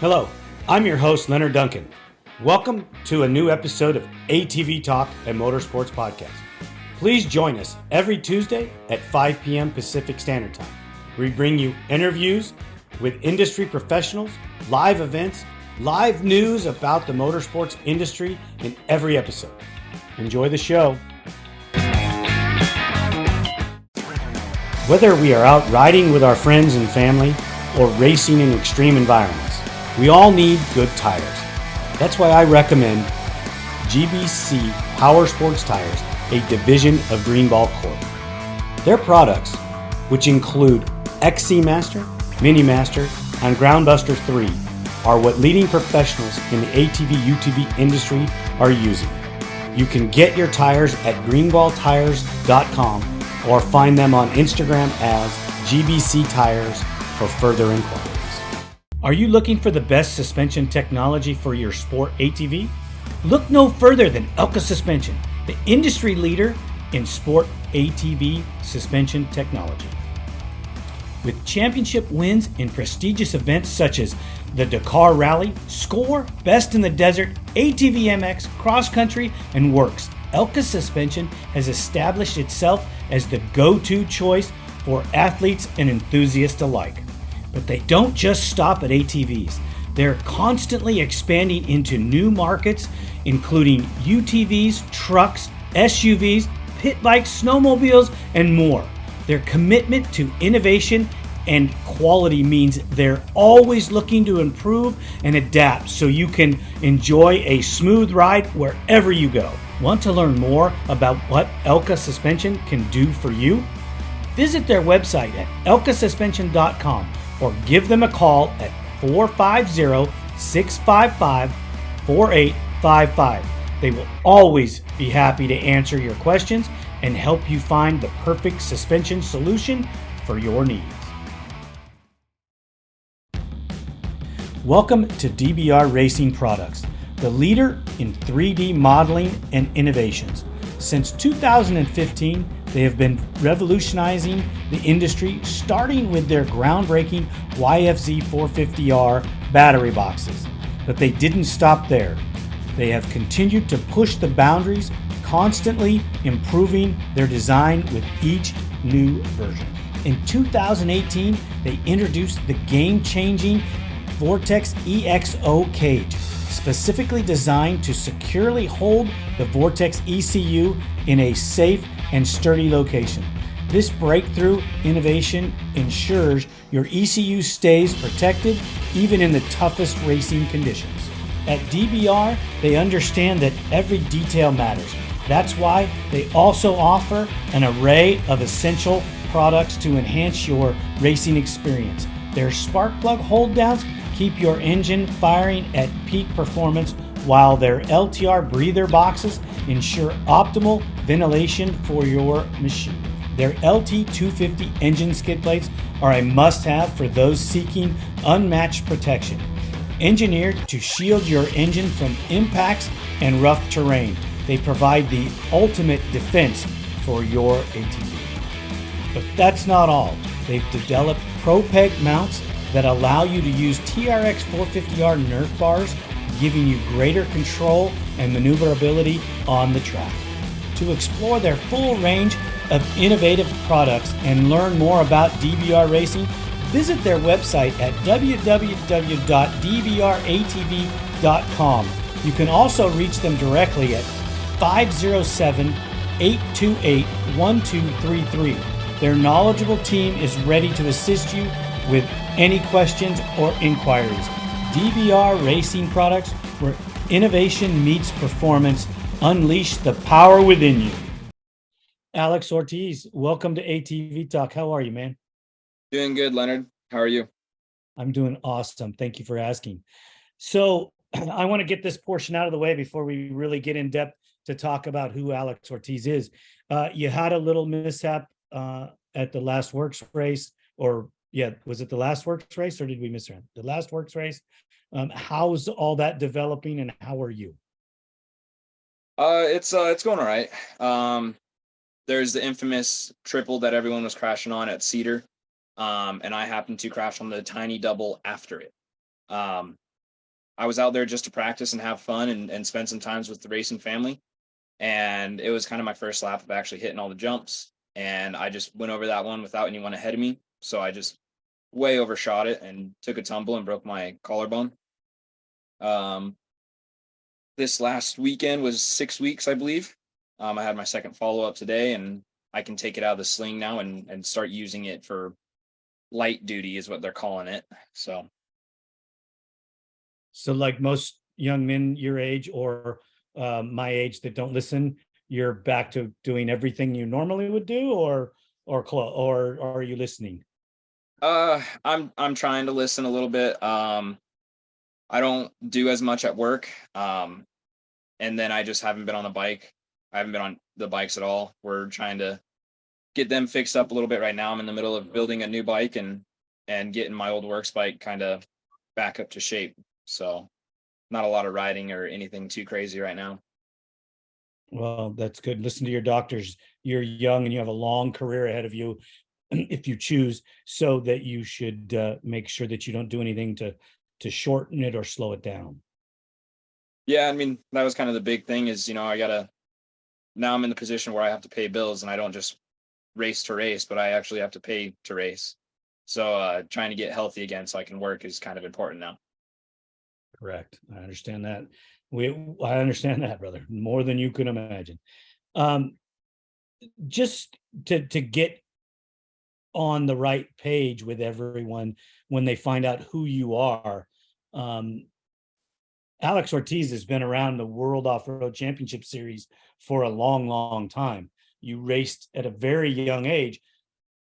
Hello, I'm your host, Leonard Duncan. Welcome to a new episode of ATV-TALK, a motorsports podcast. Please join us every Tuesday at 5 p.m. Pacific Standard Time. We bring you interviews with industry professionals, live events, live news about the motorsports industry in every episode. Enjoy the show. Whether we are out riding with our friends and family or racing in extreme environments, we all need good tires. That's why I recommend GBC Power Sports Tires, a division of Greenball Corp. Their products, which include XC Master, Mini Master, and Groundbuster 3, are what leading professionals in the ATV-UTV industry are using. You can get your tires at greenballtires.com or find them on Instagram as GBC Tires for further inquiries. Are you looking for the best suspension technology for your sport ATV? Look no further than Elka Suspension, the industry leader in sport ATV suspension technology. With championship wins in prestigious events such as the Dakar Rally, Score, Best in the Desert, ATV MX, Cross Country, and Works, Elka Suspension has established itself as the go-to choice for athletes and enthusiasts alike. But they don't just stop at ATVs. They're constantly expanding into new markets, including UTVs, trucks, SUVs, pit bikes, snowmobiles, and more. Their commitment to innovation and quality means they're always looking to improve and adapt so you can enjoy a smooth ride wherever you go. Want to learn more about what Elka Suspension can do for you? Visit their website at elkasuspension.com or give them a call at 450-655-4855. They will always be happy to answer your questions and help you find the perfect suspension solution for your needs. Welcome to DBR Racing Products, the leader in 3D modeling and innovations. Since 2015, they have been revolutionizing the industry, starting with their groundbreaking YFZ 450R battery boxes. But they didn't stop there. They have continued to push the boundaries, constantly improving their design with each new version. In 2018, they introduced the game-changing Vortex EXO cage, specifically designed to securely hold the Vortex ECU in a safe and sturdy location. This breakthrough innovation ensures your ECU stays protected even in the toughest racing conditions. At DBR, they understand that every detail matters. That's why they also offer an array of essential products to enhance your racing experience. Their spark plug hold downs keep your engine firing at peak performance, while their LTR breather boxes ensure optimal ventilation for your machine. Their LT250 engine skid plates are a must-have for those seeking unmatched protection. Engineered to shield your engine from impacts and rough terrain, they provide the ultimate defense for your ATV. But that's not all. They've developed ProPeg mounts that allow you to use TRX 450R Nerf bars, giving you greater control and maneuverability on the track. To explore their full range of innovative products and learn more about DBR Racing, visit their website at www.dbratv.com. You can also reach them directly at 507-828-1233. Their knowledgeable team is ready to assist you with any questions or inquiries. DBR Racing Products, where innovation meets performance. Unleash the power within you. Alex Ortiz, welcome to ATV Talk. How are you, man? Doing good, Leonard. How are you? I'm doing awesome. Thank you for asking. So I want to get this portion out of the way before we really get in depth to talk about who Alex Ortiz is. You had a little mishap at the last works race, or was it the last works race, or did we miss it? The last works race. How's all that developing, and how are you? It's going all right. There's the infamous triple that everyone was crashing on at Cedar, and I happened to crash on the tiny double after it. I was out there just to practice and have fun and spend some times with the racing family. And it was kind of my first lap of actually hitting all the jumps. And I just went over that one without anyone ahead of me. So I just way overshot it and took a tumble and broke my collarbone. Um, this last weekend was 6 weeks, I believe. I had my second follow up today, and I can take it out of the sling now and start using it for light duty, is what they're calling it. So So, like most young men your age or my age that don't listen, you're back to doing everything you normally would do, or are you listening? I'm trying to listen a little bit. I don't do as much at work. And then I just haven't been on the bike. I haven't been on the bikes at all. We're trying to get them fixed up a little bit right now. I'm in the middle of building a new bike and getting my old works bike kind of back up to shape. So not a lot of riding or anything too crazy right now. Well, that's good. Listen to your doctors. You're young and you have a long career ahead of you if you choose, so that you should make sure that you don't do anything to shorten it or slow it down. Yeah, I mean, that was kind of the big thing is, I gotta now I'm in the position where I have to pay bills and I don't just race to race, but I actually have to pay to race. So trying to get healthy again so I can work is kind of important now. Correct. I understand that. I understand that, brother, more than you could imagine. Um, just to get on the right page with everyone when they find out who you are. Um, Alex Ortiz has been around the World Off-Road Championship Series for a long, long time. You raced at a very young age.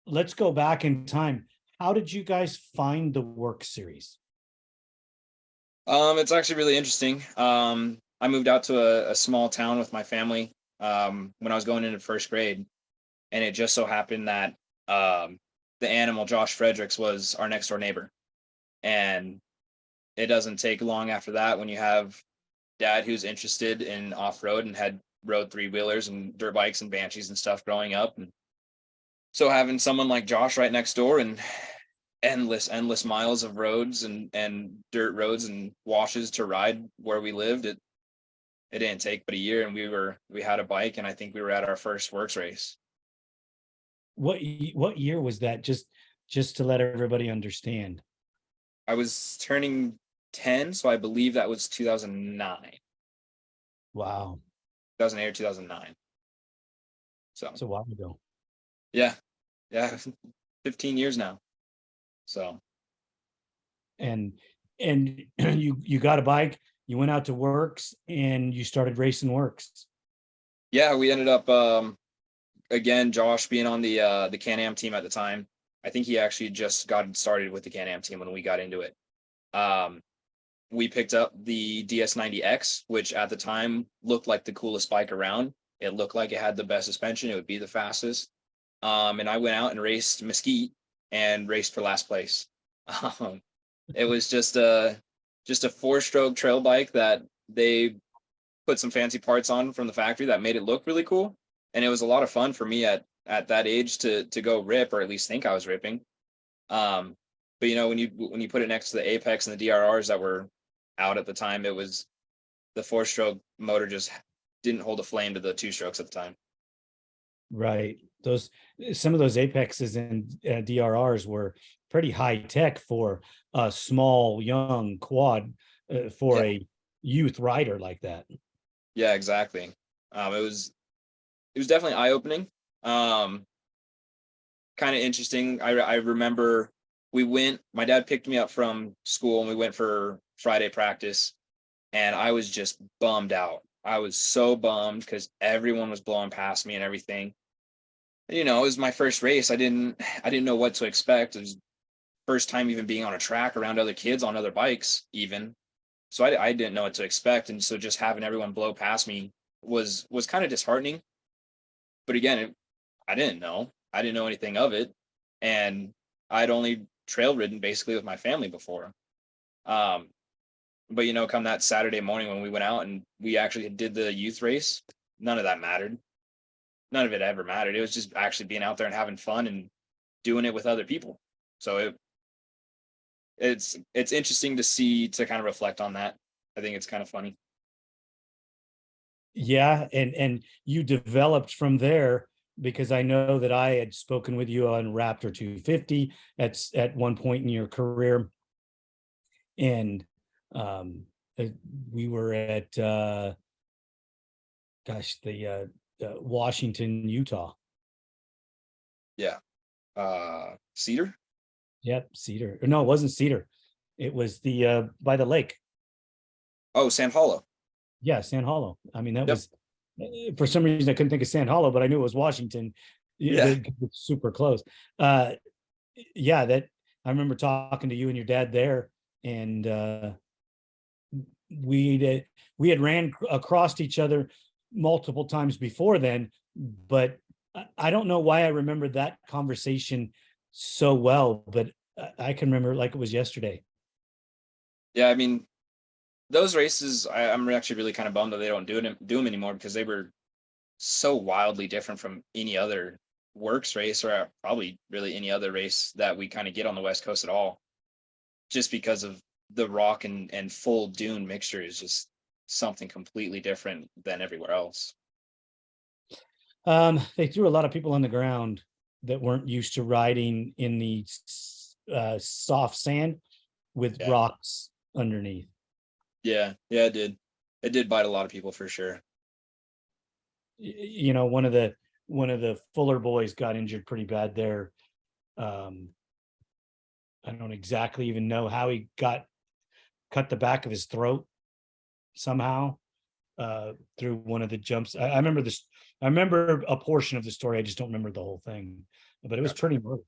Let's go back in time. How did you guys find the Work Series? It's actually really interesting. I moved out to a small town with my family when I was going into first grade, and it just so happened that the animal Josh Fredericks was our next door neighbor, and it doesn't take long after that when you have dad who's interested in off road and had rode three wheelers and dirt bikes and banshees and stuff growing up, and so having someone like Josh right next door and endless miles of roads and dirt roads and washes to ride where we lived, it didn't take but a year and we had a bike, and I think we were at our first works race. What year was that? Just to let everybody understand. I was turning 10, so I believe that was 2009. Wow, 2008 or 2009. So it's a while ago. yeah, yeah. 15 years now. So And you got a bike, you went out to Works, and you started racing Works. yeah, we ended up again, Josh being on the Can-Am team at the time. I think he actually just got started with the Can-Am team when we got into it. Um, we picked up the DS90X, which at the time looked like the coolest bike around. It looked like it had the best suspension. It would be the fastest. And I went out and raced Mesquite and raced for last place. Um, it was just a four-stroke trail bike that they put some fancy parts on from the factory that made it look really cool. And it was a lot of fun for me at that age to go rip, or at least think I was ripping. Um, but when you put it next to the Apex and the DRRs that were out at the time, it was the four-stroke motor just didn't hold a flame to the two strokes at the time. Right. Those Some of those Apexes and DRRs were pretty high tech for a small young quad, for Yeah, a youth rider like that. yeah, exactly. It was definitely eye-opening. Um, Kind of interesting. I remember my dad picked me up from school and we went for Friday practice, and I was just bummed out. I was so bummed because everyone was blowing past me and everything. It was my first race. I didn't know what to expect. It was first time even being on a track around other kids on other bikes even. So I didn't know what to expect. And so just having everyone blow past me was kind of disheartening. But again, I didn't know. I didn't know anything of it. And I'd only trail ridden basically with my family before. Um, but come that Saturday morning when we went out and we actually did the youth race, none of that mattered. None of it ever mattered. It was just actually being out there and having fun and doing it with other people. So it's interesting to see, to kind of reflect on that. I think it's kind of funny. Yeah, and you developed from there, because I know that I had spoken with you on Raptor 250 at one point in your career, and um, uh, we were at Washington, Utah. Yeah. Cedar. Yep, Cedar. No, it wasn't Cedar. It was the by the lake. Oh, Sand Hollow. Yeah, Sand Hollow. I mean, that Yep. was for some reason I couldn't think of Sand Hollow, but I knew it was Washington. Yeah, Yeah. it's super close. Uh, yeah, that I remember talking to you and your dad there, and we had ran across each other multiple times before then, but I don't know why I remember that conversation so well, but I can remember it like it was yesterday. Yeah. I mean, those races, I'm actually really kind of bummed that they don't do them anymore, because they were so wildly different from any other works race, or probably really any other race that we kind of get on the West Coast at all, just because of the rock and full dune mixture is just something completely different than everywhere else. They threw a lot of people on the ground that weren't used to riding in the soft sand with Yeah. rocks underneath. Yeah. Yeah, it did bite a lot of people for sure. You know, one of the Fuller boys got injured pretty bad there. Um, I don't exactly even know how he got cut the back of his throat somehow through one of the jumps. I remember this. I remember a portion of the story. I just don't remember the whole thing, but it was Gotcha. pretty brutal.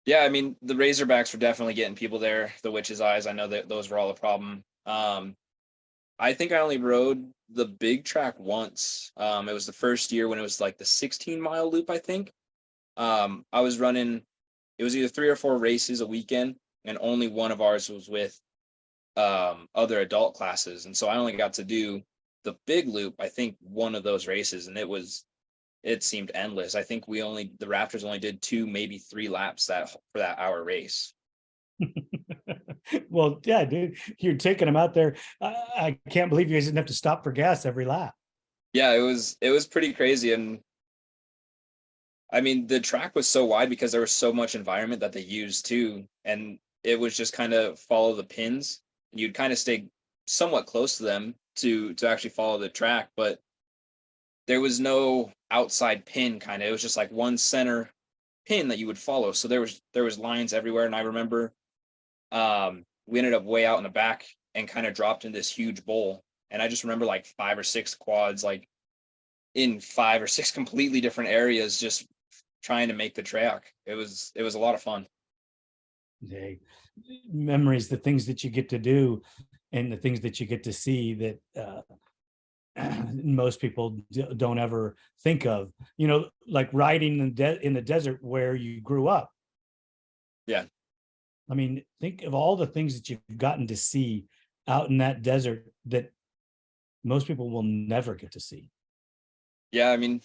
Yeah, I mean, the Razorbacks were definitely getting people there. The Witch's Eyes, I know that those were all a problem. I think I only rode the big track once. It was the first year when it was like the 16-mile loop, I think. I was running, it was either 3 or 4 races a weekend, and only one of ours was with other adult classes. And so I only got to do the big loop, I think one of those races, and it seemed endless. I think the Raptors only did 2, maybe 3 laps for that hour race. Well, yeah, dude, you're taking them out there. I can't believe you guys didn't have to stop for gas every lap. Yeah, it was pretty crazy. And I mean, the track was so wide because there was so much environment that they used too. And it was just kind of follow the pins. And you'd kind of stay somewhat close to them to actually follow the track, but there was no outside pin kind of. It was just like one center pin that you would follow. So there was lines everywhere. And I remember we ended up way out in the back and kind of dropped in this huge bowl. And I just remember like 5 or 6 quads, like in 5 or 6 completely different areas, just trying to make the track. It was a lot of fun. Hey, memories, the things that you get to do and the things that you get to see that most people don't ever think of, you know, like riding in the desert where you grew up. Yeah. I mean, think of all the things that you've gotten to see out in that desert that most people will never get to see. Yeah. I mean,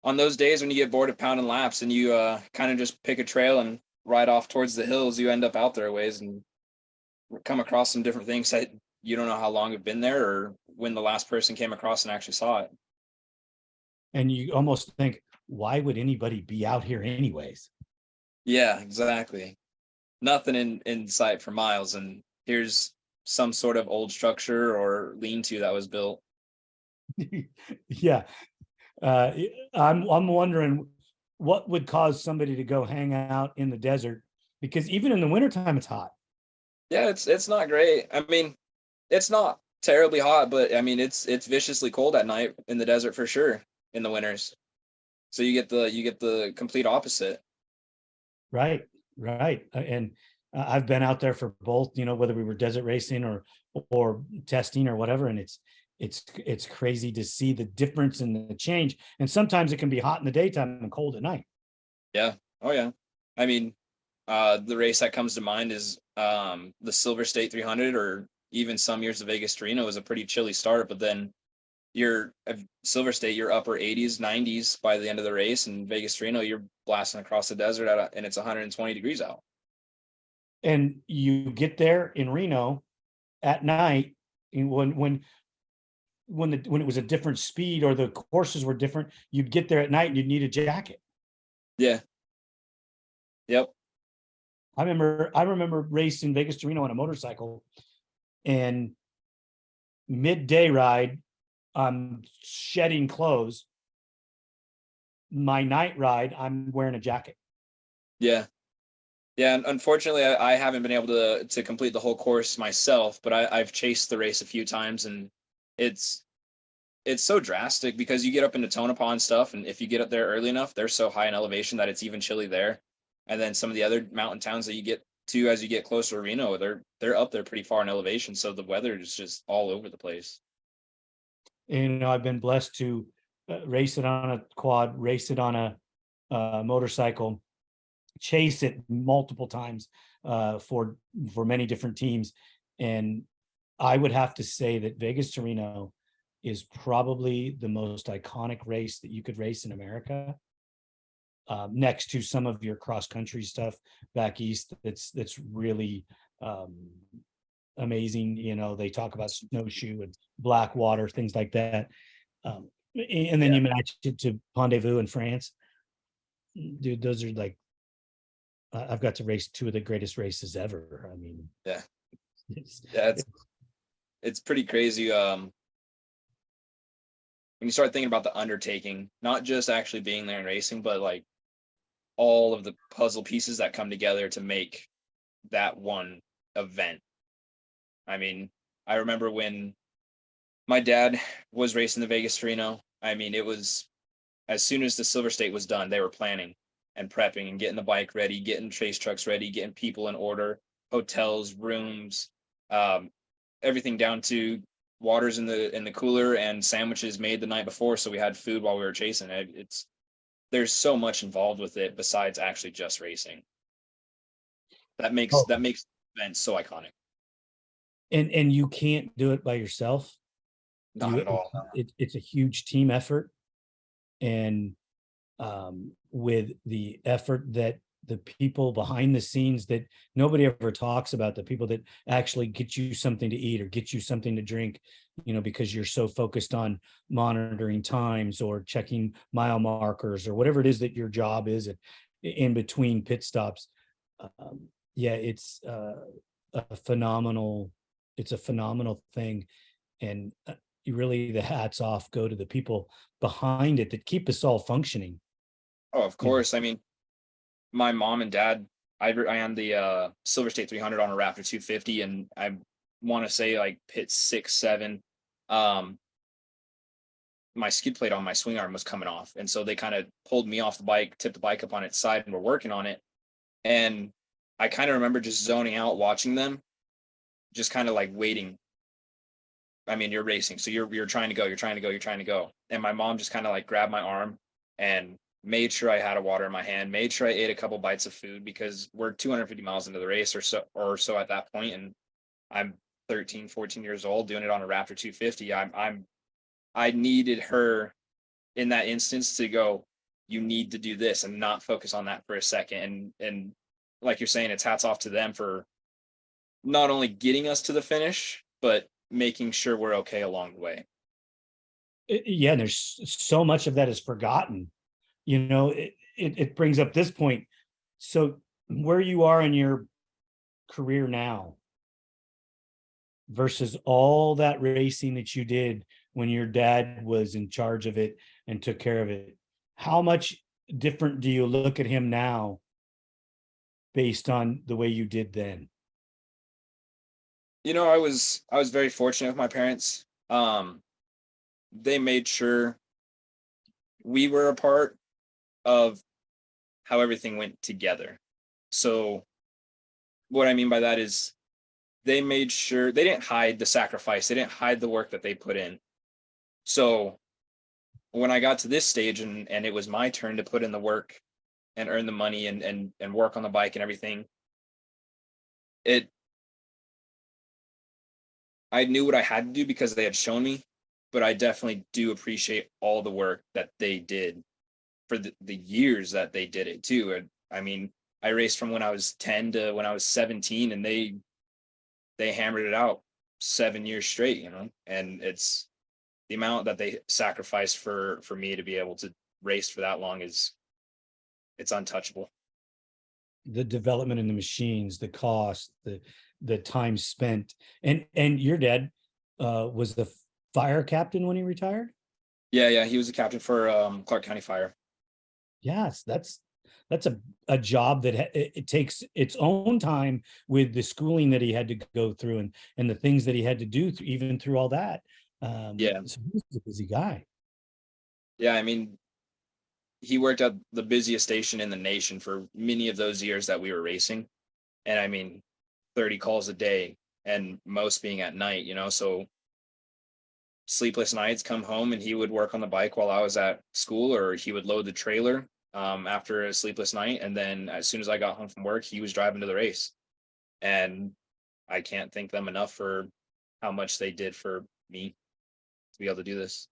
on those days when you get bored of pounding laps and you kind of just pick a trail and ride off towards the hills, you end up out there a ways and come across some different things that you don't know how long have been there or when the last person came across and actually saw it. And you almost think, why would anybody be out here anyways? Yeah, exactly. Nothing in sight for miles, and here's some sort of old structure or lean-to that was built. Yeah. uh, I'm wondering what would cause somebody to go hang out in the desert, because even in the wintertime it's hot. Yeah, it's not great. I mean, it's not terribly hot, but I mean it's viciously cold at night in the desert for sure in the winters. So you get the complete opposite. Right, right. And I've been out there for both, you know, whether we were desert racing or testing or whatever, and it's crazy to see the difference in the change. And sometimes it can be hot in the daytime and cold at night. Yeah. Oh yeah. I mean, the race that comes to mind is the Silver State 300, or even some years the Vegas to Reno was a pretty chilly start, but then you're at Silver State, you're upper 80s, 90s by the end of the race, and Vegas to Reno, you're blasting across the desert and it's 120 degrees out. And you get there in Reno at night, and when it was a different speed or the courses were different, you'd get there at night and you'd need a jacket. Yeah. Yep. I remember racing Vegas to Reno on a motorcycle, and midday ride, I'm shedding clothes. My night ride, I'm wearing a jacket. Yeah. Yeah. And unfortunately, I haven't been able to complete the whole course myself, but I've chased the race a few times, and it's it's so drastic because you get up into Tonopah and stuff, and if you get up there early enough, they're so high in elevation that it's even chilly there. And then some of the other mountain towns that you get to as you get closer to Reno, they're up there pretty far in elevation, so the weather is just all over the place. And I've been blessed to race it on a quad, race it on a motorcycle, chase it multiple times for many different teams. And I would have to say that Vegas to Reno is probably the most iconic race that you could race in America. Next to some of your cross country stuff back east, that's really amazing. They talk about snowshoe and black water, things like that. And then Yeah. you match it to Rendezvous in France. Dude, those are like, I've got to race two of the greatest races ever. I mean, Yeah. it's, Yeah, it's pretty crazy. When you start thinking about the undertaking, not just actually being there and racing, but like all of the puzzle pieces that come together to make that one event. I mean, I remember when my dad was racing the Vegas to Reno. I mean, it was as soon as the Silver State was done, they were planning and prepping and getting the bike ready, getting chase trucks ready, getting people in order, hotels, rooms, um, everything down to waters in the cooler and sandwiches made the night before, so we had food while we were chasing it. It's there's so much involved with it besides actually just racing. oh, That makes events so iconic. and you can't do it by yourself. Not You at all. it's a huge team effort. And with the effort that the people behind the scenes that nobody ever talks about, the people that actually get you something to eat or get you something to drink, because you're so focused on monitoring times or checking mile markers or whatever it is that your job is in between pit stops. Yeah, a phenomenal, it's a phenomenal thing. And you really, the hats off go to the people behind it that keep us all functioning. Oh, of You know, course. I mean, my mom and dad, I am the Silver State 300 on a Raptor 250, and I want to say like pit 6, 7. Um, my skid plate on my swing arm was coming off, and so they kind of pulled me off the bike, tipped the bike up on its side, and we're working on it. And I kind of remember just zoning out, watching them, just kind of like waiting. I mean, you're racing, so you're trying to go, you're trying to go, you're trying to go. And my mom just kind of like grabbed my arm and made sure I had a water in my hand, made sure I ate a couple bites of food because we're 250 miles into the race or so at that point, and I'm 13, 14 years old doing it on a Raptor 250. I needed her in that instance to go, you need to do this and not focus on that for a second. And like you're saying, it's hats off to them for not only getting us to the finish, but making sure we're okay along the way. yeah, and there's so much of that is forgotten. It brings up this point. So where you are in your career now versus all that racing that you did when your dad was in charge of it and took care of it, how much different do you look at him now based on the way you did then? I was very fortunate with my parents. They made sure we were a part of how everything went together. So what I mean by that is they made sure they didn't hide the sacrifice, they didn't hide the work that they put in. So when I got to this stage and it was my turn to put in the work and earn the money and work on the bike and everything, it I knew what I had to do because they had shown me, but I definitely do appreciate all the work that they did for the years that they did it too. And I mean, I raced from when I was 10 to when I was 17, and they hammered it out 7 years straight, and it's the amount that they sacrificed for me to be able to race for that long it's untouchable. The development in the machines, the cost, the time spent, and your dad was the fire captain when he retired. Yeah, he was a captain for Clark County Fire. Yes, that's a job that it takes its own time with the schooling that he had to go through and the things that he had to do even through all that. Yeah, So he's a busy guy. yeah. I mean, he worked at the busiest station in the nation for many of those years that we were racing, and I mean, 30 calls a day, and most being at night. So sleepless nights, come home, and he would work on the bike while I was at school, or he would load the trailer after a sleepless night. And then as soon as I got home from work, he was driving to the race. And I can't thank them enough for how much they did for me to be able to do this.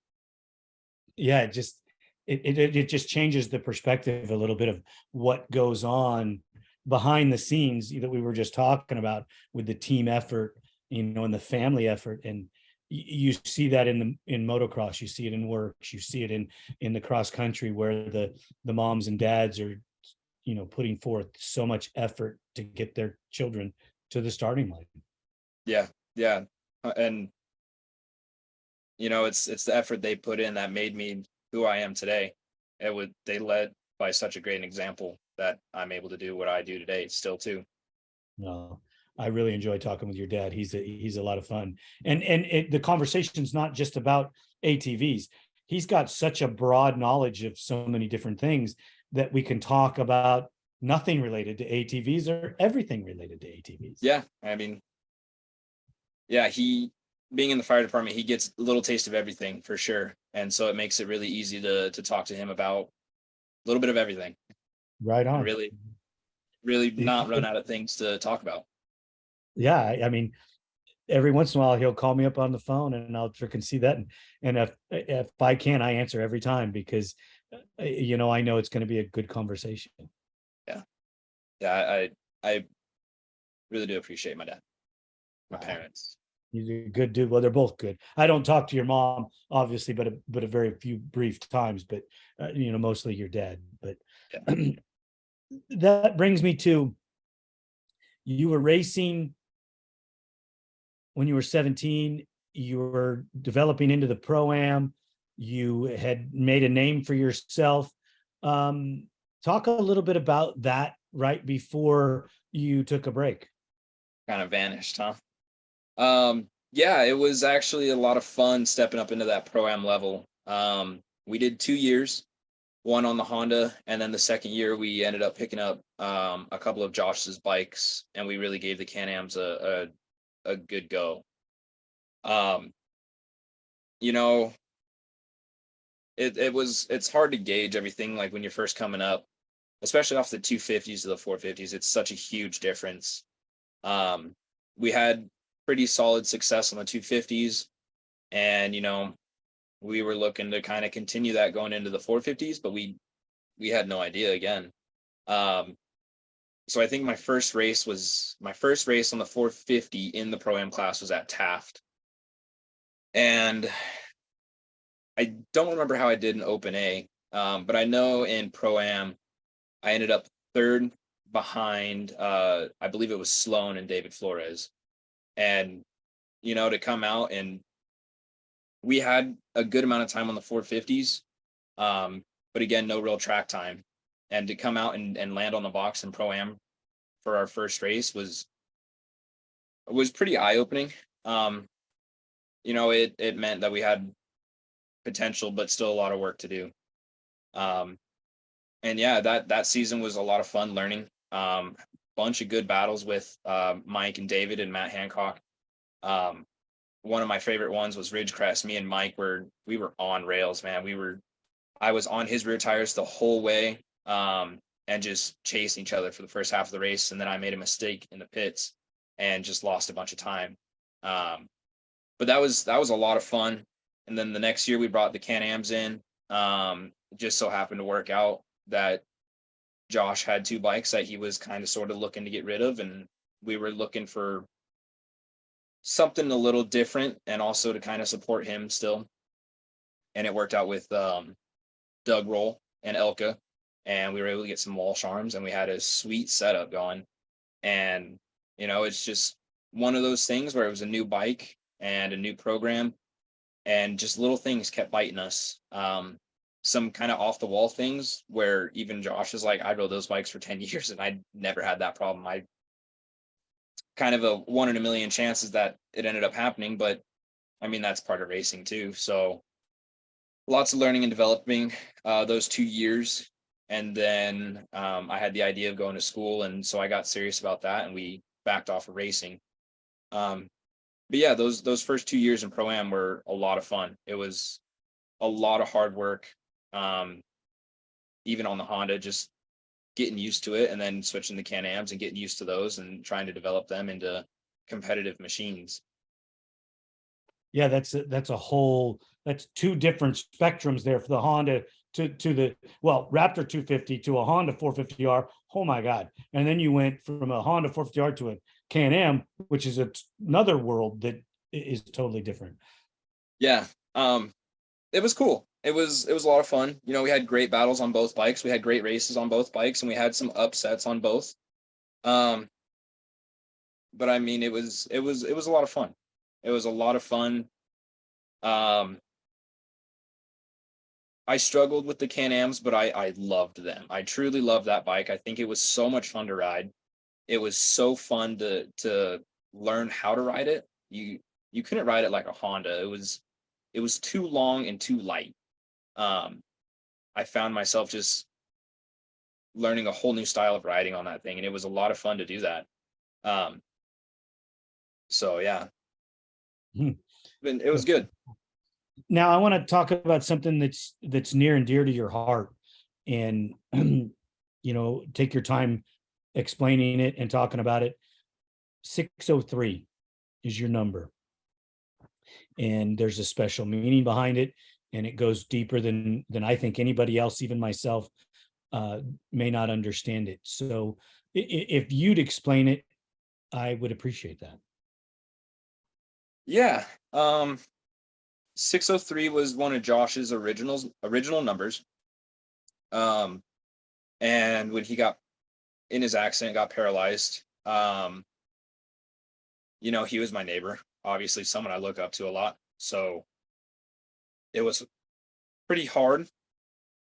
Yeah, it just changes the perspective a little bit of what goes on behind the scenes that we were just talking about with the team effort, and the family effort. And you see that in motocross, you see it in works, you see it in the cross country, where the moms and dads are putting forth so much effort to get their children to the starting line. Yeah, yeah. And it's the effort they put in that made me who I am today. They led by such a great example that I'm able to do what I do today still too. No, I really enjoy talking with your dad. He's a lot of fun, and the conversation's not just about ATVs. He's got such a broad knowledge of so many different things that we can talk about nothing related to ATVs or everything related to ATVs. Yeah, I mean, yeah, he being in the fire department, he gets a little taste of everything for sure, and so it makes it really easy to talk to him about a little bit of everything, Right and on. really not run out of things to talk about. Yeah, I mean, every once in a while he'll call me up on the phone and I'll freaking see that, and if I can, I answer every time because I know it's going to be a good conversation. Yeah, yeah, I really do appreciate my dad, my Wow. parents. He's a good dude. Well, they're both good. I don't talk to your mom, obviously, but a very few brief times. But mostly your dad. But Yeah, that brings me to, you were racing when you were 17. You were developing into the pro-am. You had made a name for yourself. Talk a little bit about that right before you took a break. kind of vanished, huh? Yeah, it was actually a lot of fun stepping up into that pro-am level. We did 2 years, one on the Honda, and then the second year we ended up picking up a couple of Josh's bikes, and we really gave the Can-Ams a good go. Um, you know, it's hard to gauge everything like when you're first coming up, especially off the 250s to the 450s. It's such a huge difference. Um, we had pretty solid success on the 250s, and we were looking to kind of continue that going into the 450s, but we had no idea again. Um, so I think my first race on the 450 in the pro am class was at Taft, and I don't remember how I did in Open A, but I know in pro am I ended up third behind I believe it was Sloan and David Flores, and to come out, and we had a good amount of time on the 450s, but again, no real track time. And to come out and land on the box in pro-am for our first race was pretty eye-opening. It meant that we had potential, but still a lot of work to do. And yeah, that season was a lot of fun learning. Bunch of good battles with Mike and David and Matt Hancock. One of my favorite ones was Ridgecrest. Me and Mike we were on rails, man. I was on his rear tires the whole way, and just chasing each other for the first half of the race. And then I made a mistake in the pits and just lost a bunch of time. But that was a lot of fun. And then the next year we brought the Can-Ams in. Just so happened to work out that Josh had two bikes that he was kind of sort of looking to get rid of, and we were looking for something a little different and also to kind of support him still. And it worked out with Doug Roll and Elka, and we were able to get some Walsh arms, and we had a sweet setup going. And it's just one of those things where it was a new bike and a new program, and just little things kept biting us. Some kind of off the wall things where even Josh is like, I rode those bikes for 10 years and I never had that problem. I kind of a 1 in a million chances that it ended up happening, but I mean, that's part of racing too. So lots of learning and developing those 2 years. And then I had the idea of going to school. And so I got serious about that and we backed off of racing. But yeah, those first 2 years in Pro-Am were a lot of fun. It was a lot of hard work. Even on the Honda, just getting used to it and then switching to Can-Ams and getting used to those and trying to develop them into competitive machines. Yeah, that's two different spectrums there for the Honda to the Raptor 250 to a Honda 450R. Oh my God. And then you went from a Honda 450R to a Can-Am, which is another world that is totally different. Yeah. It was cool. It was a lot of fun. We had great battles on both bikes. We had great races on both bikes, and we had some upsets on both. But I mean, it was a lot of fun. It was a lot of fun. I struggled with the Can-Ams, but I loved them. I truly loved that bike. I think it was so much fun to ride. It was so fun to learn how to ride it. You couldn't ride it like a Honda. It was too long and too light. I found myself just learning a whole new style of riding on that thing, and it was a lot of fun to do that. So yeah, it was good. Now I want to talk about something that's near and dear to your heart, and take your time explaining it and talking about it. 603 is your number, and there's a special meaning behind it, and it goes deeper than I think anybody else, even myself, may not understand it. So if you'd explain it, I would appreciate that. Yeah. 603 was one of Josh's original numbers. And when he got in his accident, got paralyzed, he was my neighbor, obviously someone I look up to a lot. So it was pretty hard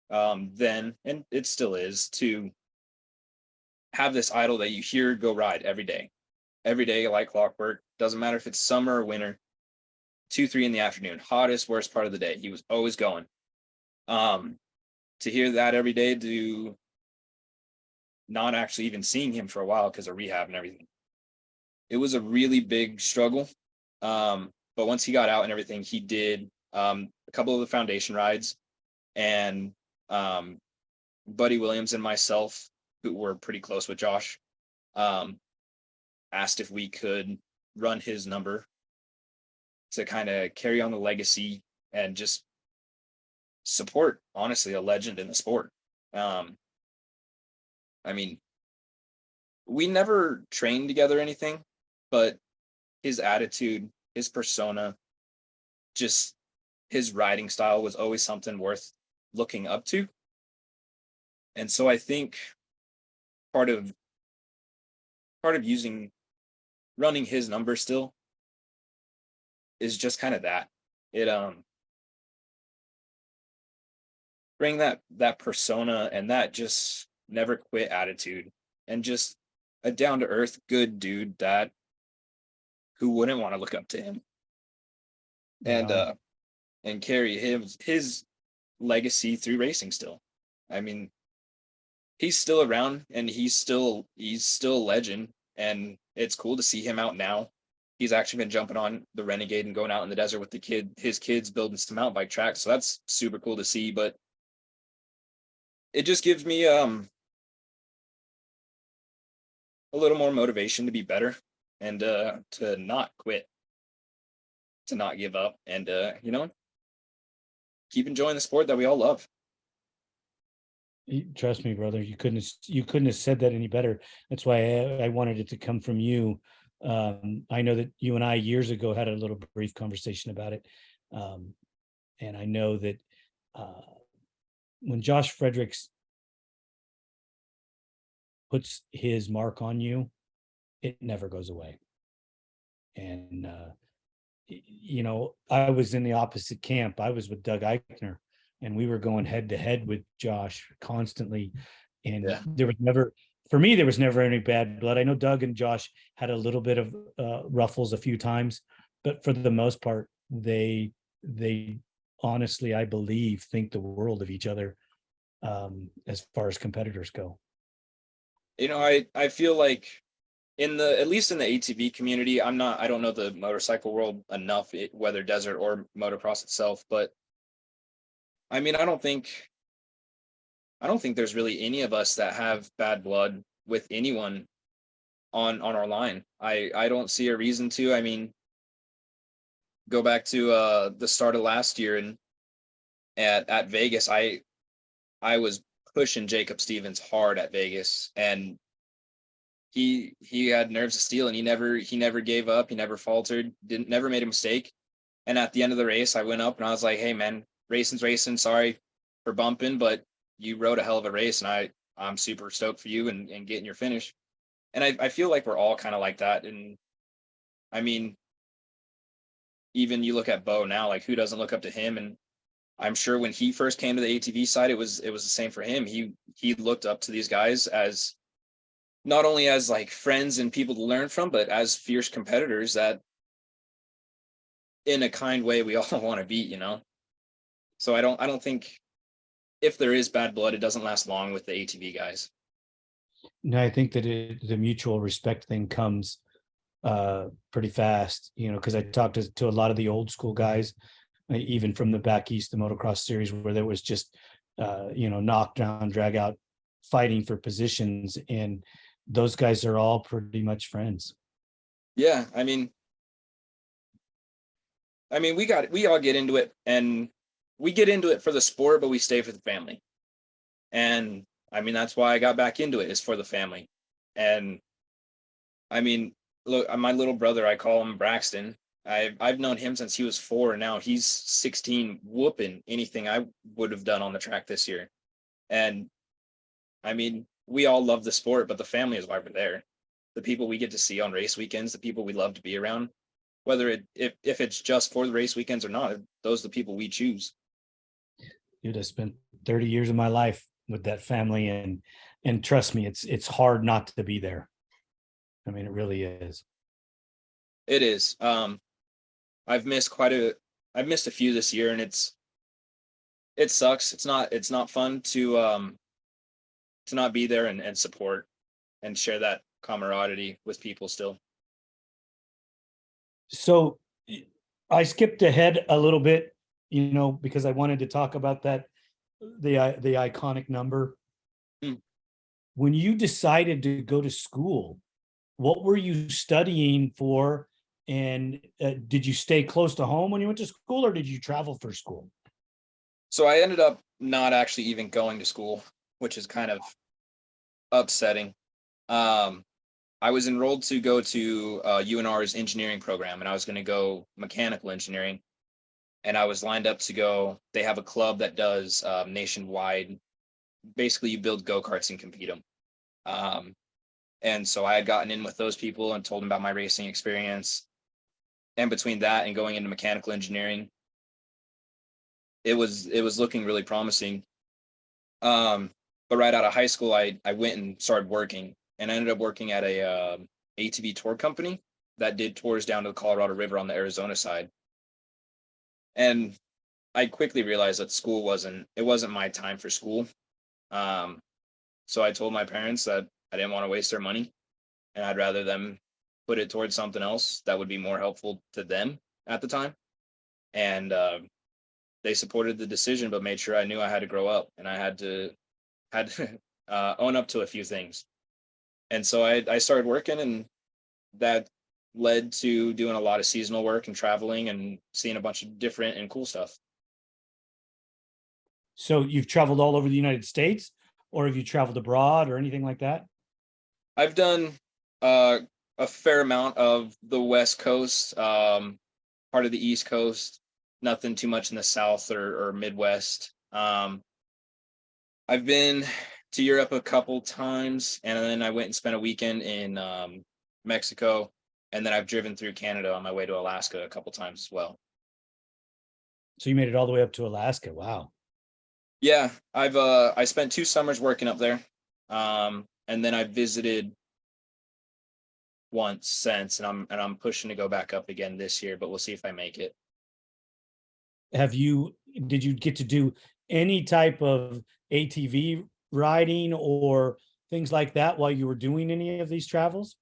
then, and it still is, to have this idol that you hear go ride every day like clockwork. Doesn't matter if it's summer or winter, 2-3 in the afternoon, hottest, worst part of the day, he was always going. To hear that every day, to not actually even seeing him for a while because of rehab and everything, it was a really big struggle. But once he got out and everything, he did a couple of the foundation rides, and Buddy Williams and myself, who were pretty close with Josh, asked if we could run his number to kind of carry on the legacy and just support, honestly, a legend in the sport. I mean, we never trained together or anything, but his attitude, his persona, just his riding style was always something worth looking up to. And so I think part of running his number still is just kind of that. It bring that persona and that just never quit attitude, and just a down to earth good dude that who wouldn't want to look up to him and carry his legacy through racing still. I mean, he's still around and he's still a legend, and it's cool to see him out now. He's actually been jumping on the Renegade and going out in the desert with his kids, building some mountain bike tracks. So that's super cool to see. But it just gives me a little more motivation to be better and to not quit, to not give up, and keep enjoying the sport that we all love. Trust me, brother. You couldn't have said that any better. That's why I wanted it to come from you. I know that you and I years ago had a little brief conversation about it, um, and I know that uh, when Josh Fredericks puts his mark on you, it never goes away. And I was in the opposite camp. I was with Doug Eichner, and we were going head to head with Josh constantly. And Yeah. there was never, for me, there was never any bad blood. I know Doug and Josh had a little bit of ruffles a few times, but for the most part, they honestly, I believe, think the world of each other as far as competitors go. I feel like at least in the ATV community, I don't know the motorcycle world enough, whether desert or motocross itself, but I mean, I don't think there's really any of us that have bad blood with anyone on our line. I don't see a reason to. I mean, go back to the start of last year and at Vegas, I was pushing Jacob Stevens hard at Vegas, and he had nerves of steel, and he never gave up, he never faltered, didn't never made a mistake. And at the end of the race, I went up and I was like, "Hey man, racing's racing. Sorry for bumping, but you rode a hell of a race, and I'm super stoked for you and getting your finish." And I feel like we're all kind of like that. And I mean, even you look at Bo now, like who doesn't look up to him? And I'm sure when he first came to the ATV side, it was the same for him. He looked up to these guys as not only as like friends and people to learn from, but as fierce competitors that in a kind way we all want to beat. So I don't think if there is bad blood, it doesn't last long with the ATV guys. No, I think that the mutual respect thing comes pretty fast, because I talked to a lot of the old school guys, even from the back east, the motocross series, where there was just knockdown, drag out fighting for positions, and those guys are all pretty much friends. Yeah, I mean, we all get into it, and we get into it for the sport, but we stay for the family. And I mean, that's why I got back into it, is for the family. And I mean, look, my little brother, I call him Braxton. I've known him since he was 4, and now he's 16, whooping anything I would have done on the track this year. And I mean, we all love the sport, but the family is why we're there. The people we get to see on race weekends, the people we love to be around, whether if it's just for the race weekends or not, those are the people we choose. Dude, I spent 30 years of my life with that family, and trust me, it's hard not to be there. I mean, it really is. It is. I've missed I've missed a few this year, and it sucks. It's not fun to not be there and support and share that camaraderie with people still. So I skipped ahead a little bit, because I wanted to talk about the iconic number. Hmm. When you decided to go to school, what were you studying for? And did you stay close to home when you went to school, or did you travel for school? So I ended up not actually even going to school, which is kind of upsetting. Um, I was enrolled to go to UNR's engineering program, and I was going to go mechanical engineering. And I was lined up to go. They have a club that does nationwide. Basically, you build go-karts and compete them. Um, and so I had gotten in with those people and told them about my racing experience. And between that and going into mechanical engineering, it was looking really promising. But right out of high school, I went and started working, and I ended up working at a ATV tour company that did tours down to the Colorado River on the Arizona side. And I quickly realized that it wasn't my time for school. Um, so I told my parents that I didn't want to waste their money, and I'd rather them put it towards something else that would be more helpful to them at the time. And they supported the decision, but made sure I knew I had to grow up, and I had to own up to a few things. And so I started working, and that led to doing a lot of seasonal work and traveling and seeing a bunch of different and cool stuff. So you've traveled all over the United States, or have you traveled abroad or anything like that? I've done a fair amount of the West Coast, part of the East Coast, nothing too much in the South or Midwest. I've been to Europe a couple times, and then I went and spent a weekend in Mexico, and then I've driven through Canada on my way to Alaska a couple times as well. So you made it all the way up to Alaska. Wow. Yeah, I spent 2 summers working up there, and then I visited once since, and I'm pushing to go back up again this year, but we'll see if I make it. Did you get to do any type of ATV riding or things like that while you were doing any of these travels?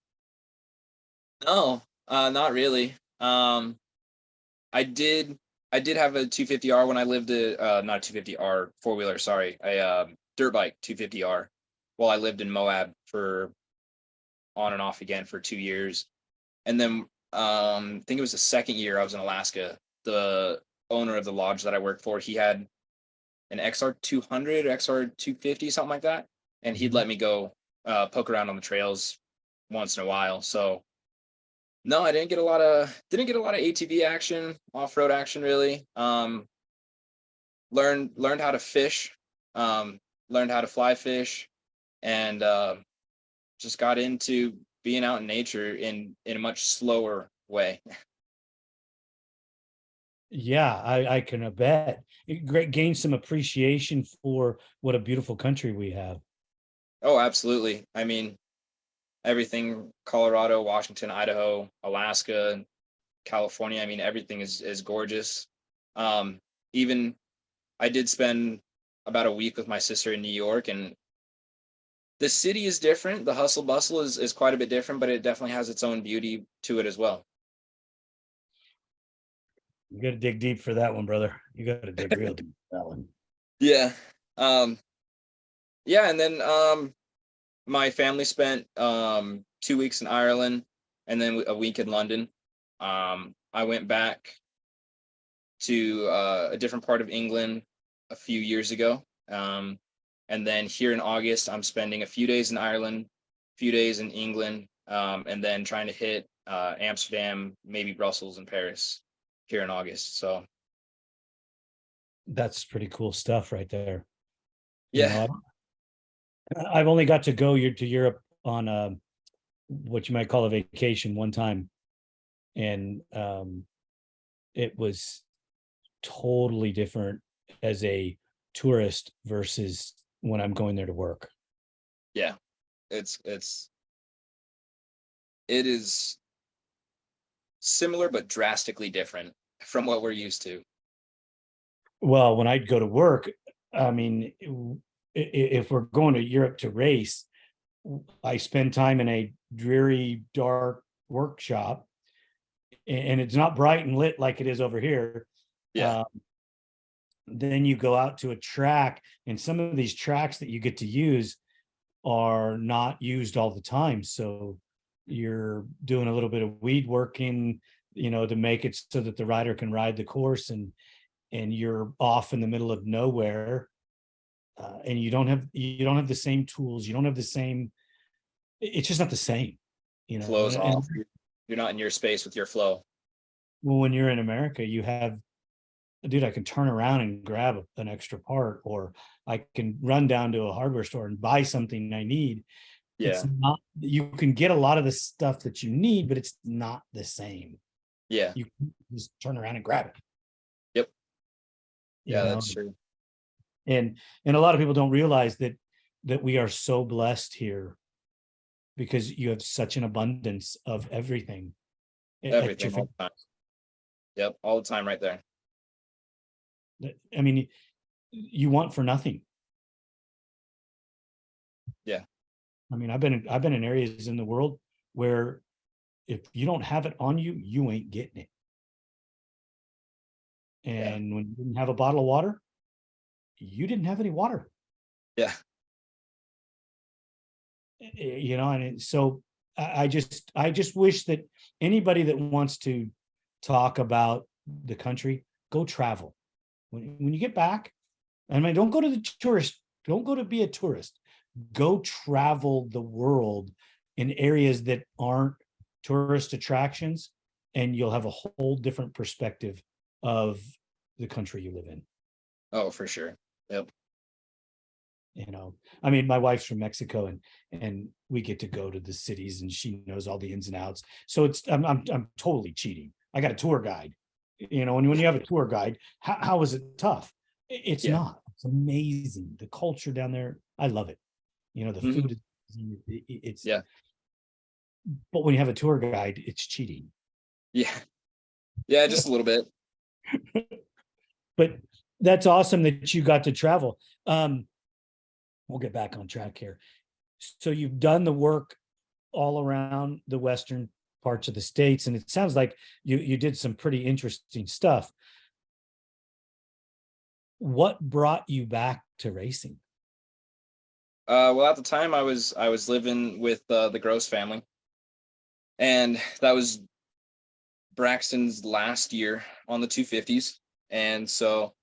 No, not really. I did have a 250R when I lived at not a 250R four-wheeler, sorry, a dirt bike 250R while I lived in Moab for on and off again for 2 years. And then I think it was the second year I was in Alaska. The owner of the lodge that I worked for, he had an XR200, XR250, something like that, and he'd let me go poke around on the trails once in a while. So no, I didn't get a lot of ATV action, off-road action really. Learned how to fish, learned how to fly fish, and just got into being out in nature in a much slower way. Yeah, I can bet. Gain some appreciation for what a beautiful country we have. Oh, absolutely. I mean, everything Colorado, Washington, Idaho, Alaska, California. I mean, everything is gorgeous. Even I did spend about a week with my sister in New York, and the city is different. The hustle bustle is quite a bit different, but it definitely has its own beauty to it as well. You got to dig deep for that one, brother. You got to dig real deep for that one. Yeah. Um, yeah, and then my family spent 2 weeks in Ireland and then a week in London. I went back to a different part of England a few years ago. And then here in August, I'm spending a few days in Ireland, a few days in England, and then trying to hit Amsterdam, maybe Brussels and Paris here in August. So That's pretty cool stuff right there. You yeah, know, I've only got to go to Europe on what you might call a vacation one time, and it was totally different as a tourist versus when I'm going there to work. yeah, it is similar but drastically different from what we're used to. Well, when I'd go to work, I mean, if we're going to Europe to race, I spend time in a dreary, dark workshop, and it's not bright and lit like it is over here. Yeah, Uh, then you go out to a track, and some of these tracks that you get to use are not used all the time. So you're doing a little bit of weed working, to make it so that the rider can ride the course, and you're off in the middle of nowhere, and you don't have the same tools. You don't have the same. It's just not the same, flows And off. You're not in your space with your flow. well, when you're in America, you have, dude, I can turn around and grab an extra part, or I can run down to a hardware store and buy something I need. It's Yeah, not, you can get a lot of the stuff that you need, but it's not the same. yeah, You can just turn around and grab it, yep, you yeah, know. that's true. And a lot of people don't realize that we are so blessed here because you have such an abundance of everything at your Everything all the time. Yep, all the time right there. I mean, you want for nothing. Yeah, I mean, I've been in areas in the world where if you don't have it on you, you ain't getting it. yeah, And when you didn't have a bottle of water, you didn't have any water. yeah, So I just wish that anybody that wants to talk about the country, go travel. When you get back, I mean, don't go to the tourist don't go to be a tourist. Go travel the world in areas that aren't tourist attractions, and you'll have a whole different perspective of the country you live in. Oh, for sure. Yep. I mean, my wife's from Mexico, and we get to go to the cities, and she knows all the ins and outs. So I'm totally cheating. I got a tour guide. When you have a tour guide, how is it tough? It's Yeah. not. It's amazing. The culture down there, I love it. The Mhm. food it's Yeah. but when you have a tour guide, it's cheating. Yeah. Yeah, just a little bit. But that's awesome that you got to travel. We'll get back on track here. So you've done the work all around the western parts of the states, and it sounds like you did some pretty interesting stuff. What brought you back to racing? Well, at the time I was living with the Gross family, and that was Braxton's last year on the 250s, and so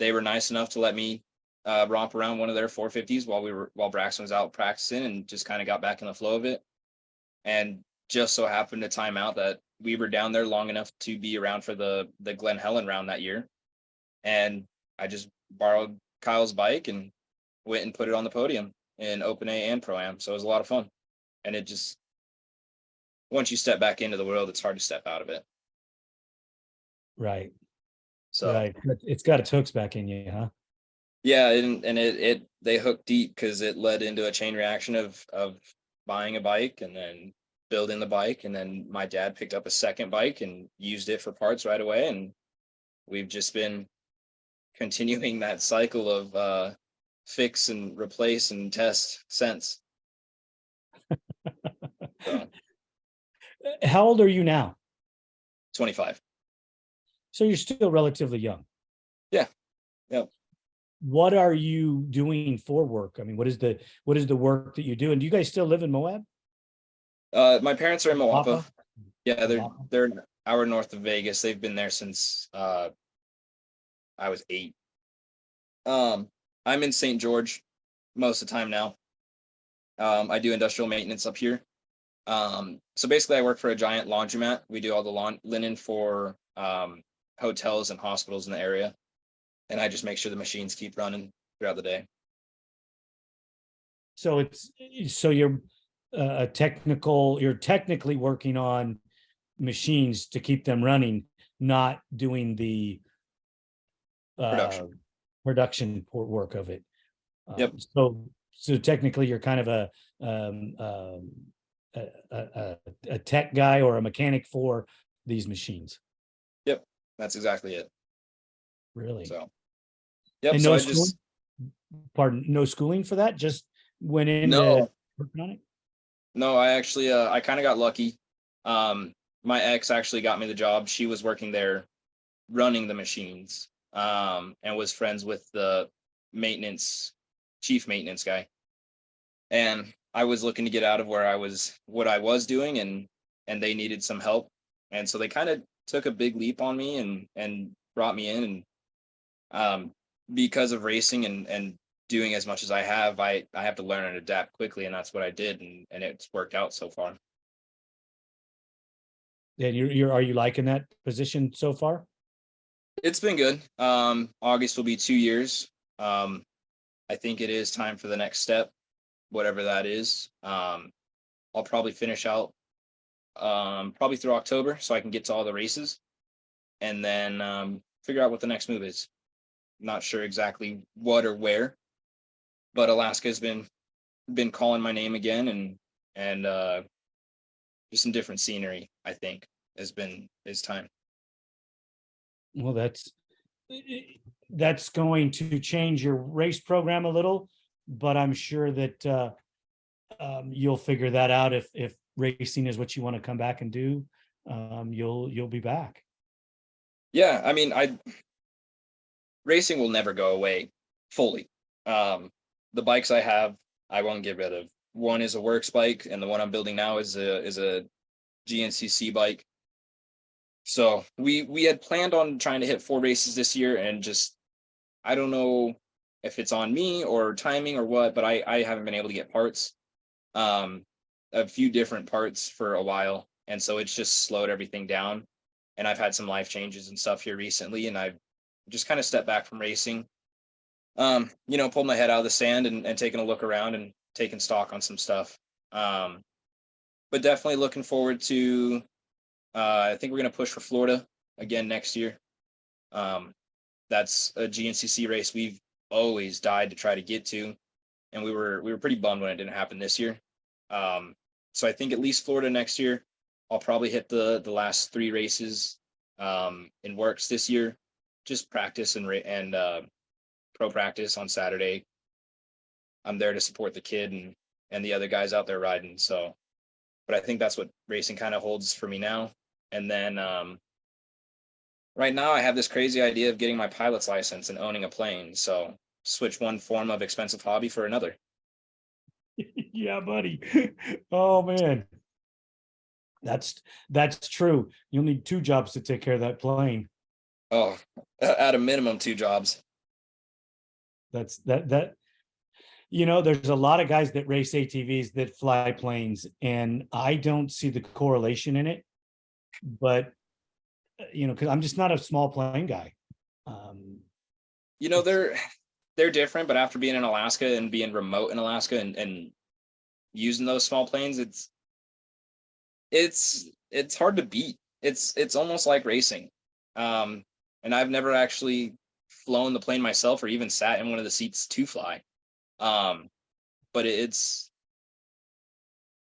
they were nice enough to let me romp around one of their 450s while Braxton was out practicing, and just kind of got back in the flow of it. And just so happened to time out that we were down there long enough to be around for the Glen Helen round that year, and I just borrowed Kyle's bike and went and put it on the podium in Open A and Pro Am. So it was a lot of fun, and it just, once you step back into the world, it's hard to step out of it. Right. So Right. It's got its hooks back in you, huh? yeah, and it they hooked deep because it led into a chain reaction of buying a bike and then building the bike, and then my dad picked up a second bike and used it for parts right away, and we've just been continuing that cycle of fix and replace and test since. So How old are you now? 25. So you're still relatively young. Yeah. Yep. What are you doing for work? I mean, what is the work that you do? And do you guys still live in Moab? My parents are in Moapa. Papa? Yeah, Papa? they're an hour north of Vegas. They've been there since I was 8. I'm in St. George most of the time now. I do industrial maintenance up here. So basically, I work for a giant laundromat. We do all the linen for hotels and hospitals in the area, and I just make sure the machines keep running throughout the day. So you're you're technically working on machines to keep them running, not doing the uh, Production. production work of it. Yep. So technically, you're kind of a tech guy or a mechanic for these machines. Yep. That's exactly it. Really? So, yep. And So no I schooling? just Pardon, no schooling for that? Just went into no, working on it? no. I actually I kind of got lucky. My ex actually got me the job. She was working there, running the machines, and was friends with the chief maintenance guy. And I was looking to get out of what I was doing, and they needed some help, and so they kind of took a big leap on me and brought me in, and because of racing and doing as much as I have to learn and adapt quickly, and that's what I did, and it's worked out so far. And are you liking that position so far? It's been good. August will be 2 years. I think it is time for the next step, whatever that is. I'll probably finish out probably through October so I can get to all the races, and then figure out what the next move is. Not sure exactly what or where, but Alaska's been calling my name again, and just some different scenery, I think, is time. Well, that's going to change your race program a little, but I'm sure that you'll figure that out if racing is what you want to come back and do. You'll be back. Yeah, I mean, I racing will never go away fully. The bikes I have, I won't get rid of. One is a works bike, and the one I'm building now is a GNCC bike. So we had planned on trying to hit 4 races this year, and just I don't know if it's on me or timing or what, but I haven't been able to get parts, a few different parts for a while. And so it's just slowed everything down. And I've had some life changes and stuff here recently, and I've just kind of stepped back from racing. Pulled my head out of the sand and taking a look around and taking stock on some stuff. But definitely looking forward to, I think we're going to push for Florida again next year. That's a GNCC race we've always died to try to get to, and we were pretty bummed when it didn't happen this year. So I think at least Florida next year. I'll probably hit the last 3 races in works this year, just practice and pro practice on Saturday. I'm there to support the kid and the other guys out there riding. So, but I think that's what racing kind of holds for me now. And then right now I have this crazy idea of getting my pilot's license and owning a plane. So switch one form of expensive hobby for another. Yeah, buddy. Oh man. That's true. You'll need 2 jobs to take care of that plane. Oh, at a minimum 2 jobs. That's there's a lot of guys that race ATVs that fly planes, and I don't see the correlation in it. But because I'm just not a small plane guy. They're different, but after being in Alaska and being remote in Alaska and using those small planes, it's hard to beat. It's almost like racing. And I've never actually flown the plane myself or even sat in one of the seats to fly. But it's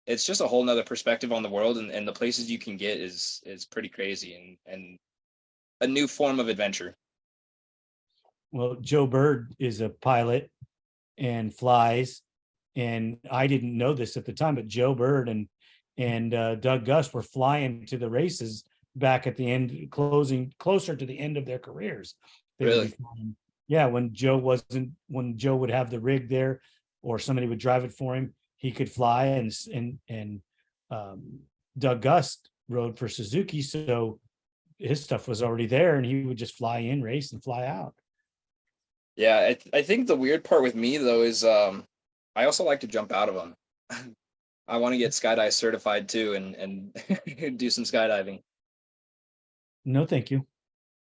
just a whole nother perspective on the world, and the places you can get is pretty crazy and a new form of adventure. Well, Joe Bird is a pilot and flies, and I didn't know this at the time, but Joe Bird and Doug Gus were flying to the races back at the end, closer to the end of their careers. Really? Yeah, when Joe would have the rig there, or somebody would drive it for him, he could fly. And Doug Gus rode for Suzuki, so his stuff was already there, and he would just fly in, race, and fly out. Yeah, I think the weird part with me though is I also like to jump out of them. I want to get skydive certified too and do some skydiving. No, thank you.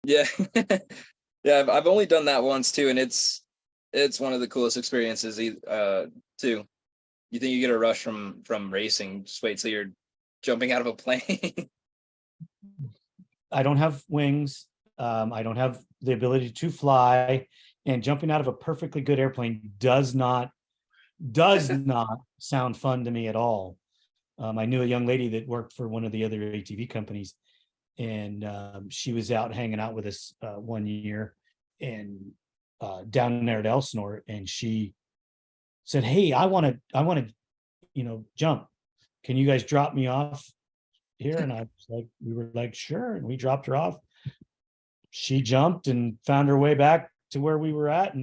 Yeah. Yeah, I've only done that once too, and it's one of the coolest experiences too. You think you get a rush from racing, just wait till you're jumping out of a plane. I don't have wings. I don't have the ability to fly, and jumping out of a perfectly good airplane does not sound fun to me at all. I knew a young lady that worked for one of the other ATV companies, and she was out hanging out with us one year, and down there at Elsinore, and she said, "Hey, I want to jump. Can you guys drop me off here?" And we were like, "Sure." And we dropped her off. She jumped and found her way back to where we were at,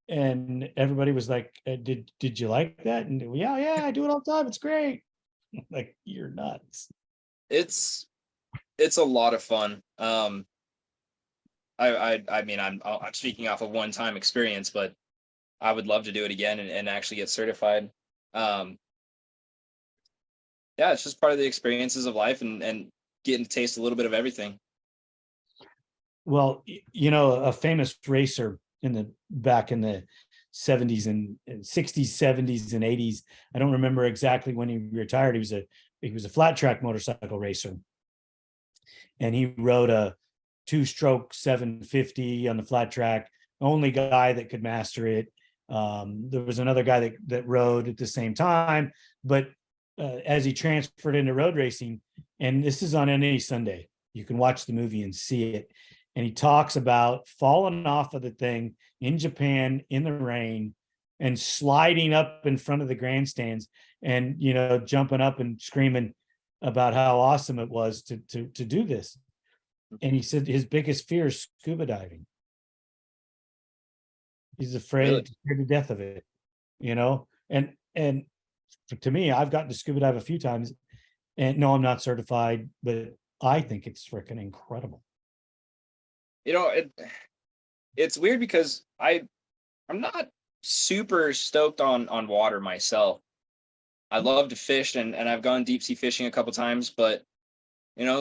and everybody was like, did you like that? And yeah, I do it all the time. It's great. Like, you're nuts. It's a lot of fun. I mean, I'm speaking off of one-time experience, but I would love to do it again and actually get certified. Yeah, it's just part of the experiences of life and getting to taste a little bit of everything. Well, a famous racer back in the 70s and 60s, 70s, and 80s. I don't remember exactly when he retired. He was a flat track motorcycle racer, and he rode a 2-stroke 750 on the flat track. Only guy that could master it. There was another guy that rode at the same time, but as he transferred into road racing, and this is on any Sunday, you can watch the movie and see it. And he talks about falling off of the thing in Japan in the rain and sliding up in front of the grandstands and, jumping up and screaming about how awesome it was to do this. And he said his biggest fear is scuba diving. He's scared to death of it, and to me, I've gotten to scuba dive a few times, and no, I'm not certified, but I think it's freaking incredible. It's weird because I I'm not super stoked on water myself. I love to fish, and I've gone deep sea fishing a couple times, but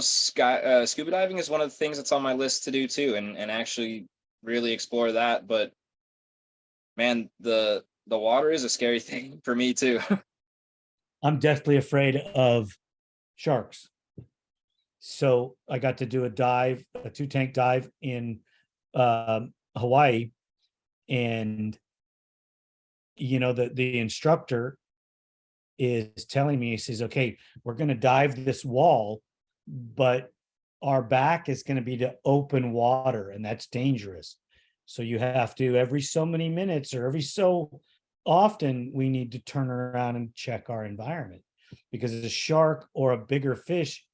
scuba diving is one of the things that's on my list to do too, and actually really explore that. But man, the water is a scary thing for me too. I'm deathly afraid of sharks. So I got to do a dive, a 2 tank dive in Hawaii, and the instructor is telling me, he says, okay, we're going to dive this wall, but our back is going to be to open water, and that's dangerous. So you have to, every so many minutes or every so often, we need to turn around and check our environment, because a shark or a bigger fish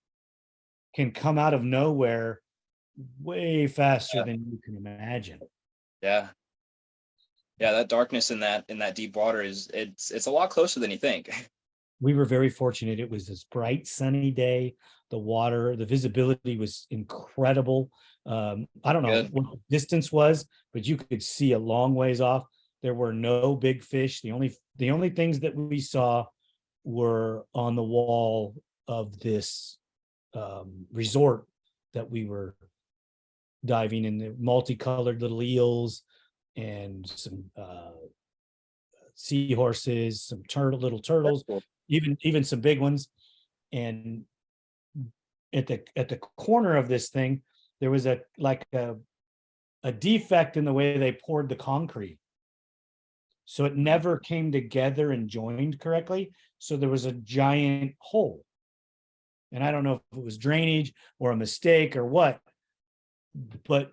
can come out of nowhere way faster Yeah, than you can imagine. yeah, yeah. That darkness in that deep water it's a lot closer than you think. We were very fortunate. It was this bright, sunny day. The water, the visibility was incredible. I don't know Good. what the distance was, but you could see a long ways off. There were no big fish. The only things that we saw were on the wall of this resort that we were diving in, the multicolored little eels and some seahorses, some little That's turtles, cool. even some big ones. And at the corner of this thing, there was a defect in the way they poured the concrete. So it never came together and joined correctly. So there was a giant hole. And I don't know if it was drainage or a mistake or what, but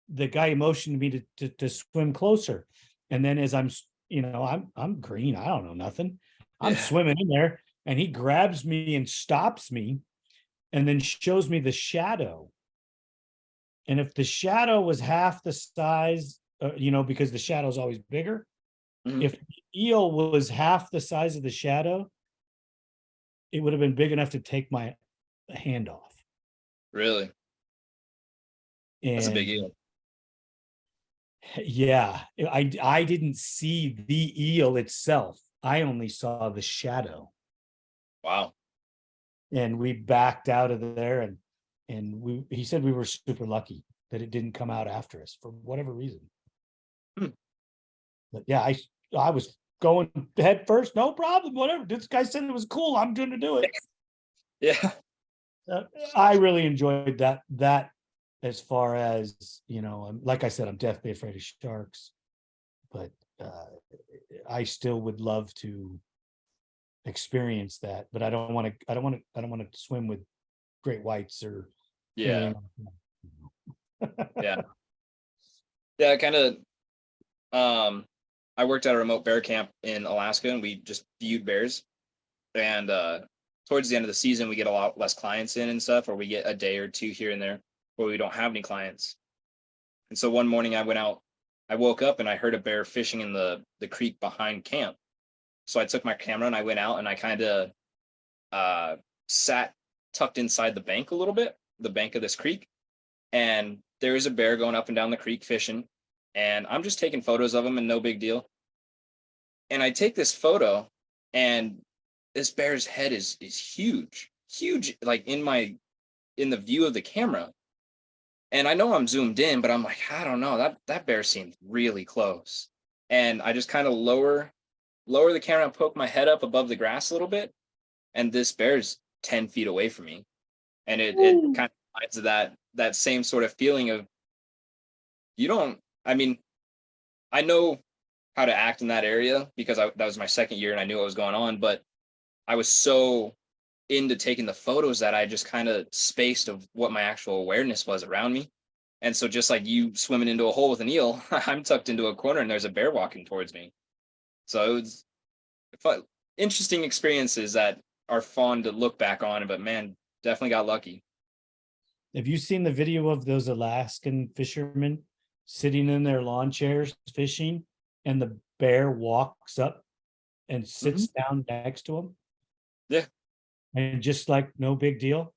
the guy motioned me to swim closer. And then as I'm green, I don't know nothing. I'm Yeah. swimming in there, and he grabs me and stops me, and then shows me the shadow. And if the shadow was half the size, because the shadow is always bigger, Mhm. if the eel was half the size of the shadow, it would have been big enough to take my hand off. Really, that's a big And deal. yeah, I didn't see the eel itself. I only saw the shadow. Wow. And we backed out of there, and he said we were super lucky that it didn't come out after us for whatever reason. Hmm. But yeah, I was going head first, no problem, whatever. This guy said it was cool. I'm going to do it. Yeah. Uh, I really enjoyed that. As far as like I said, I'm deathly afraid of sharks, but uh, I still would love to experience that. But I don't want to. I don't want to. I don't want to swim with great whites or Yeah. anything. Yeah. Yeah. Kind of. I worked at a remote bear camp in Alaska, and we just viewed bears. And towards the end of the season, we get a lot less clients in and stuff, or we get a day or two here and there where we don't have any clients. And so one morning I went out, I woke up and I heard a bear fishing in the creek behind camp. So I took my camera and I went out and I kind of uh, sat tucked inside the bank a little bit, the bank of this creek. And there is a bear going up and down the creek fishing. And I'm just taking photos of him and no big deal. And I take this photo, and this bear's head is huge, huge, like in the view of the camera. And I know I'm zoomed in, but I'm like, I don't know, that bear seemed really close. And I just kind of lower the camera and poke my head up above the grass a little bit, and this bear's 10 feet away from me. And it kind of adds to that same sort of feeling of, you don't, I mean, I know how to act in that area because that was my second year and I knew what was going on, but I was so into taking the photos that I just kind of spaced of what my actual awareness was around me. And so just like you swimming into a hole with an eel, I'm tucked into a corner and there's a bear walking towards me. So it was fun, interesting experiences that are fun to look back on, but man, definitely got lucky. Have you seen the video of those Alaskan fishermen sitting in their lawn chairs fishing, and the bear walks up and Mhm. sits down next to him, Yeah. and just like no big deal?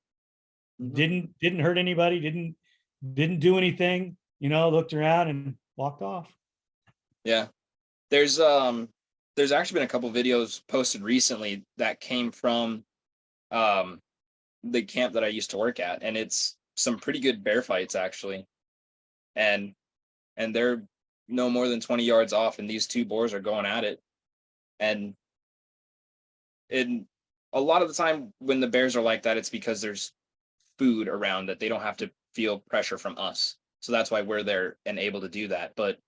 Mhm. Didn't hurt anybody, didn't do anything, looked around and walked off. Yeah. There's actually been a couple videos posted recently that came from um the camp that I used to work at, and it's some pretty good bear fights actually. And they're no more than 20 yards off, and these two boars are going at it. And in a lot of the time when the bears are like that, it's because there's food around that they don't have to feel pressure from us. So that's why we're there and able to do that. But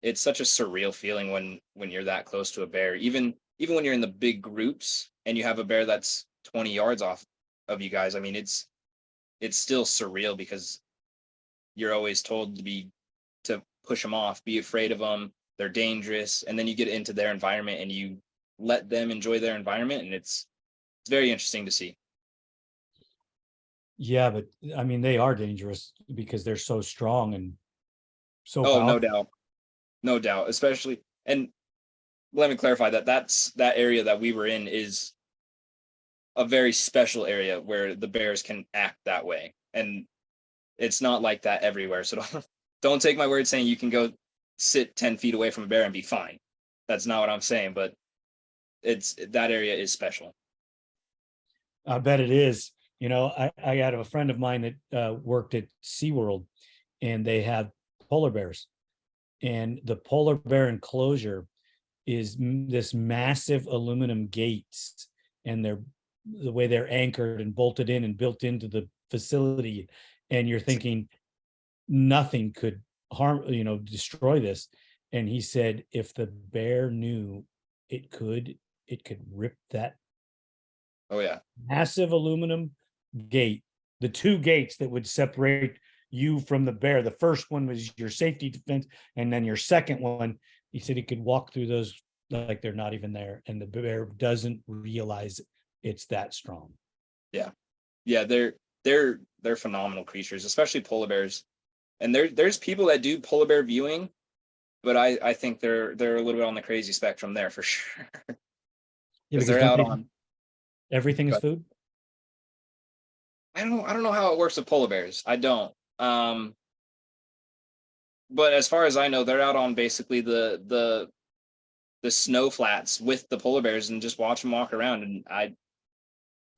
it's such a surreal feeling when you're that close to a bear, even when you're in the big groups and you have a bear that's 20 yards off of you guys. I mean, it's still surreal because you're always told to push them off, be afraid of them, they're dangerous, and then you get into their environment and you let them enjoy their environment, and it's very interesting to see. Yeah, but I mean, they are dangerous because they're so strong and so Oh, no powerful. doubt. No doubt, especially. And let me clarify that that area that we were in is a very special area where the bears can act that way, and it's not like that everywhere. So don't take my word saying you can go sit 10 feet away from a bear and be fine. That's not what I'm saying, but it's that area is special. I bet it is. I had a friend of mine that worked at SeaWorld, and they have polar bears. And the polar bear enclosure is this massive aluminum gates, and the way they're anchored and bolted in and built into the facility. And you're thinking nothing could destroy this. And he said if the bear knew it could rip that Oh yeah. massive aluminum gate, the two gates that would separate you from the bear. The first one was your safety defense, and then your second one, he said he could walk through those like they're not even there, and the bear doesn't realize it's that strong. Yeah. Yeah, they're phenomenal creatures, especially polar bears. And there's people that do polar bear viewing, but I think they're a little bit on the crazy spectrum there for sure. Yeah, Because because they're don't out they on. everything is But food? I don't know how it works with polar bears. I don't. Um, but as far as I know, they're out on basically the snow flats with the polar bears and just watch them walk around. And I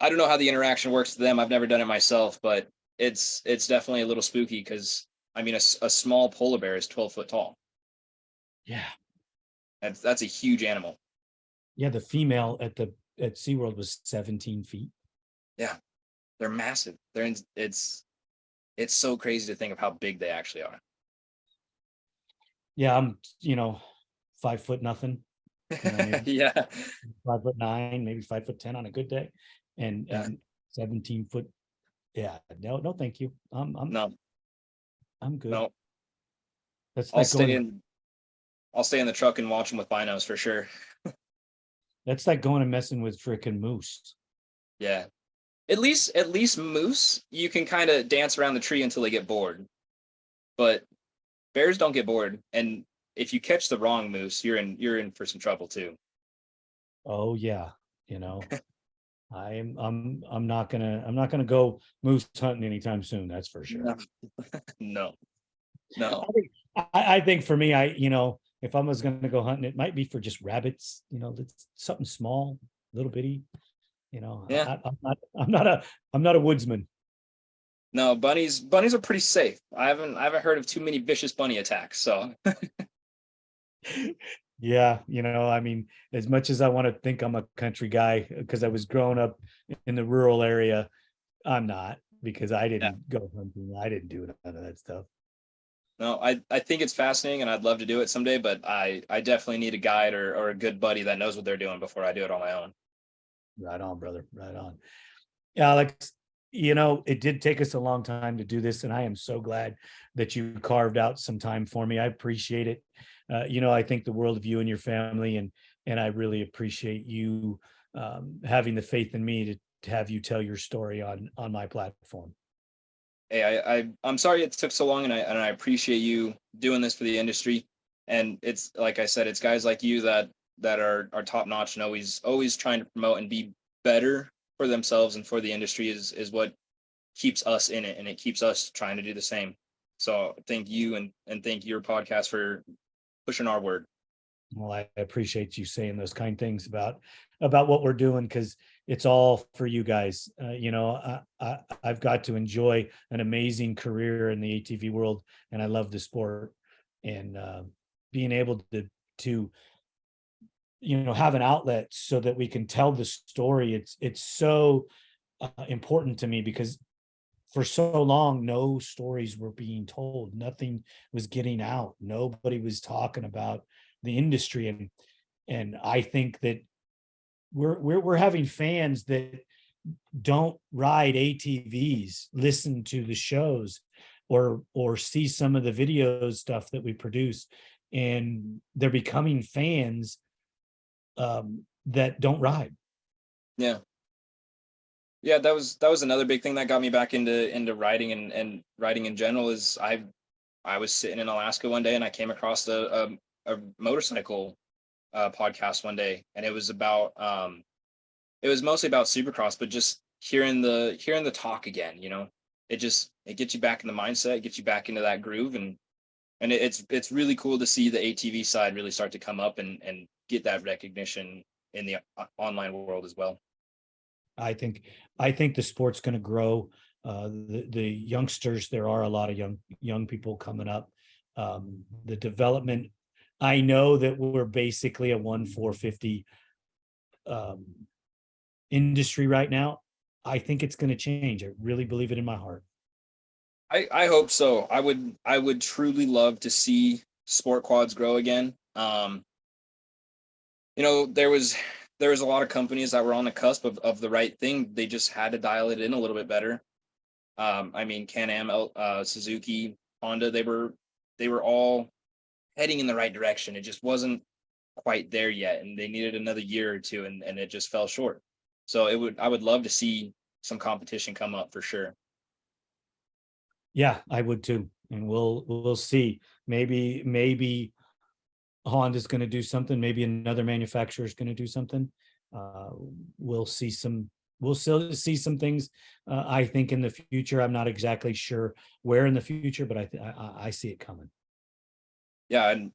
don't know how the interaction works to them. I've never done it myself, but it's definitely a little spooky because I mean a small polar bear is 12 foot tall. Yeah. That's a huge animal. Yeah, the female at SeaWorld was 17 feet. Yeah, they're massive. It's so crazy to think of how big they actually are. Yeah, I'm 5 foot nothing, maybe Yeah, 5'9", maybe 5'10" on a good day, and yeah. 17 foot. Yeah, no, no, thank you. No, I'm good. no. That's I'll like stay going. in. I'll stay in the truck and watch them with binos for sure. That's like going and messing with freaking moose. Yeah. At least moose, you can kind of dance around the tree until they get bored. But bears don't get bored, and if you catch the wrong moose, you're in for some trouble too. Oh yeah, you know. I'm not gonna go moose hunting anytime soon. That's for sure. No, no, I no. think I think for me, if I was gonna go hunting, it might be for just rabbits. That's something small, little bitty. Yeah, I'm not a woodsman. no. Bunnies are pretty safe. I haven't heard of too many vicious bunny attacks. So Yeah, I mean, as much as I want to think I'm a country guy because I was growing up in the rural area, I'm not because I yeah, didn't go hunting. I didn't do none of that stuff. no. I think it's fascinating, and I'd love to do it someday. But I definitely need a guide or a good buddy that knows what they're doing before I do it on my own. Right on, brother. Right on. Alex, it did take us a long time to do this, and I am so glad that you carved out some time for me. I appreciate it. I think the world of you and your family, and I really appreciate you having the faith in me to have you tell your story on my platform. Hey, I'm sorry it took so long, and I appreciate you doing this for the industry. And it's like I said, it's guys like you that are top notch and always trying to promote and be better for themselves and for the industry is what keeps us in it, and it keeps us trying to do the same. So thank you, and thank your podcast for pushing our word. Well, I appreciate you saying those kind things about what we're doing, because it's all for you guys. I've got to enjoy an amazing career in the ATV world, and I love the sport, and being able to have an outlet so that we can tell the story. It's so important to me, because for so long, no stories were being told. Nothing was getting out. Nobody was talking about the industry. And I think that we're having fans that don't ride ATVs, listen to the shows, or see some of the video stuff that we produce, and they're becoming fans that don't ride. Yeah. Yeah, that was another big thing that got me back into riding and riding in general. Is I was sitting in Alaska one day and I came across a motorcycle podcast one day, and it was mostly about Supercross, but just hearing the talk again, it gets you back in the mindset, it gets you back into that groove, and it's really cool to see the ATV side really start to come up and get that recognition in the online world as well. I think the sport's going to grow. The youngsters, there are a lot of young people coming up. The development, I know that we're basically a 1-450 industry right now. I think it's going to change. I really believe it in my heart. I hope so. I would truly love to see sport quads grow again. There was a lot of companies that were on the cusp of the right thing. They just had to dial it in a little bit better. Can-Am, Suzuki, Honda, they were all heading in the right direction. It just wasn't quite there yet, and they needed another year or two, and it just fell short. So I would love to see some competition come up for sure. Yeah, I would too. And we'll see. Maybe Honda's going to do something. Maybe another manufacturer is going to do something. We'll still see some things. I think in the future. I'm not exactly sure where in the future, but I see it coming. Yeah, and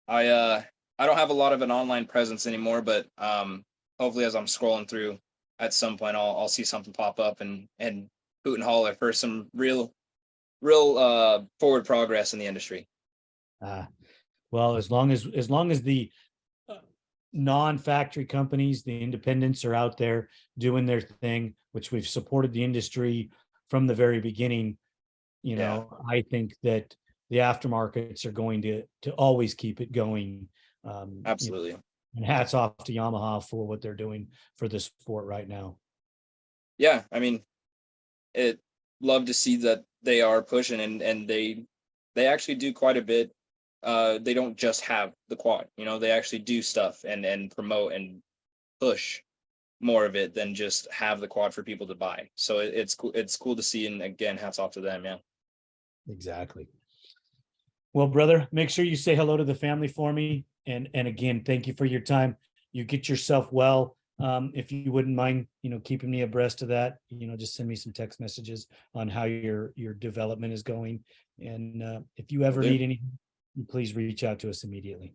I don't have a lot of an online presence anymore, but hopefully as I'm scrolling through, at some point I'll see something pop up and hoot and holler for some real forward progress in the industry. Well, as long as the non-factory companies, the independents, are out there doing their thing, which we've supported the industry from the very beginning, I think that the aftermarkets are going to always keep it going. Absolutely. And hats off to Yamaha for what they're doing for the sport right now. Yeah, I mean, love to see that they are pushing and they actually do quite a bit. They don't just have the quad, they actually do stuff and promote and push more of it than just have the quad for people to buy. So it's cool to see, and again, hats off to them. Yeah, exactly. Well, brother, make sure you say hello to the family for me, and again, thank you for your time. You get yourself well. If you wouldn't mind, keeping me abreast of that, just send me some text messages on how your development is going, and if you ever need anything, please reach out to us immediately.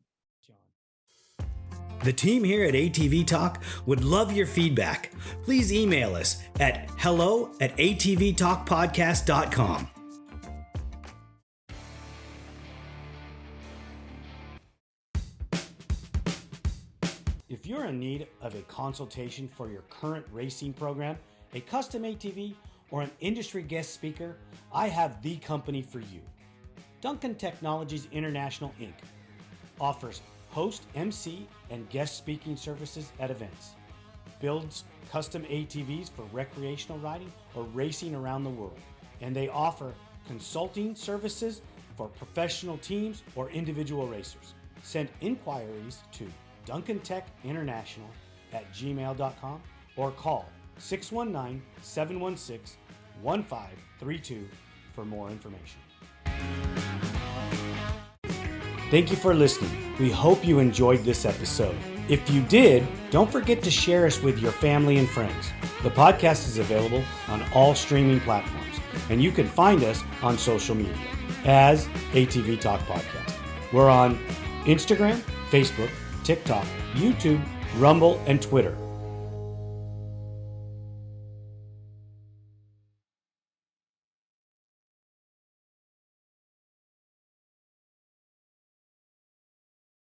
The team here at ATV-TALK would love your feedback. Please email us at hello@atvtalkpodcast.com. If you're in need of a consultation for your current racing program, a custom ATV, or an industry guest speaker, I have the company for you. Duncan Technologies International Inc. offers host, MC, and guest speaking services at events, builds custom ATVs for recreational riding or racing around the world, and they offer consulting services for professional teams or individual racers. Send inquiries to duncantechinternational@gmail.com or call 619-716-1532 for more information. Thank you for listening. We hope you enjoyed this episode. If you did, don't forget to share us with your family and friends. The podcast is available on all streaming platforms, and you can find us on social media as ATV-TALK Podcast. We're on Instagram, Facebook, TikTok, YouTube, Rumble, and Twitter.